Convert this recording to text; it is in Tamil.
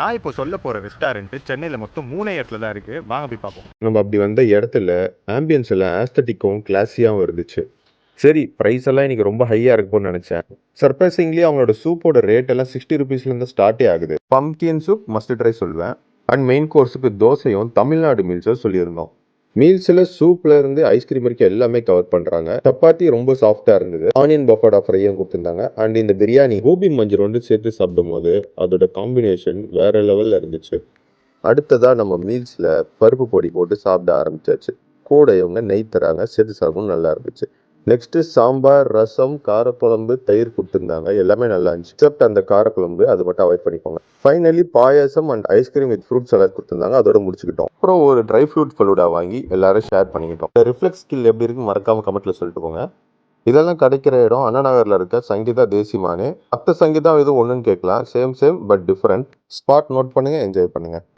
நான் இப்போ சொல்ல போற ரெஸ்டாரண்ட் சென்னையில மொத்தம் 3 இடத்துல தான் இருக்கு. வாங்க போய் பார்ப்போம். நம்ம அப்படி வந்த இடத்துல ஆம்பியன்ஸ் எல்லாம் ஆஸ்தட்டிக்கும் கிளாஸியாகவும் இருந்துச்சு. சரி, ப்ரைஸ் எல்லாம் இன்னைக்கு ரொம்ப ஹையாக இருக்கும்னு நினச்சேன். சர்ப்ரைசிங்லி அவங்களோட சூப்போட ரேட் எல்லாம் 60 ருபீஸ்லேருந்து ஸ்டார்ட்டே ஆகுது. பம்கின் சூப் மஸ்ட் ட்ரை சொல்லுவேன். அண்ட் மெயின் கோர்ஸுக்கு தோசையும் தமிழ்நாடு மீல்ஸும் சொல்லியிருந்தோம். மீல்ஸில் சூப்ல இருந்து ஐஸ்கிரீம் வரைக்கும் எல்லாமே கவர் பண்ணுறாங்க. சப்பாத்தி ரொம்ப சாஃப்டாக இருந்தது. ஆனியன் பஃபடா ஃப்ரையும் கொடுத்துருந்தாங்க. அண்ட் இந்த பிரியாணி கோபி மஞ்சள் வந்து சேர்த்து சாப்பிடும் போது அதோட காம்பினேஷன் வேற லெவலில் இருந்துச்சு. அடுத்ததாக நம்ம மீல்ஸில் பருப்பு பொடி போட்டு சாப்பிட ஆரம்பிச்சாச்சு. கூட இவங்க நெய் தராங்க, சேர்த்து சாப்பிடும் நல்லா இருந்துச்சு. நெக்ஸ்ட்டு சாம்பார், ரசம், காரக்குழம்பு, தயிர் கொடுத்துருந்தாங்க. எல்லாமே நல்லா இருந்துச்சு. எக்ஸப்ட் அந்த காரக்குழம்பு, அது மட்டும் அவாய்ட் பண்ணிக்கோங்க. Finally payasam and ice cream with fruit salad கொடுத்துருந்தாங்க. அதோட முடிச்சுக்கிட்டோம். அப்புறம் ஒரு ட்ரை ஃப்ரூட் ஃபலூடா வாங்கி எல்லாரும் ஷேர் பண்ணிக்கிட்டோம். இந்த ரிஃப்ளெக்ஸ் ஸ்கில் எப்படி இருக்குன்னு மறக்காம கமெண்ட்ல சொல்லிட்டு போங்க. இதெல்லாம் கிடைக்கிற இடம் அண்ணா நகர்ல இருக்க சங்கீதா தேசிமானு. மற்ற சங்கீதா எதுவும் ஒன்றுன்னு கேட்கலாம். Same but different. Spot note பண்ணுங்க, என்ஜாய் பண்ணுங்க.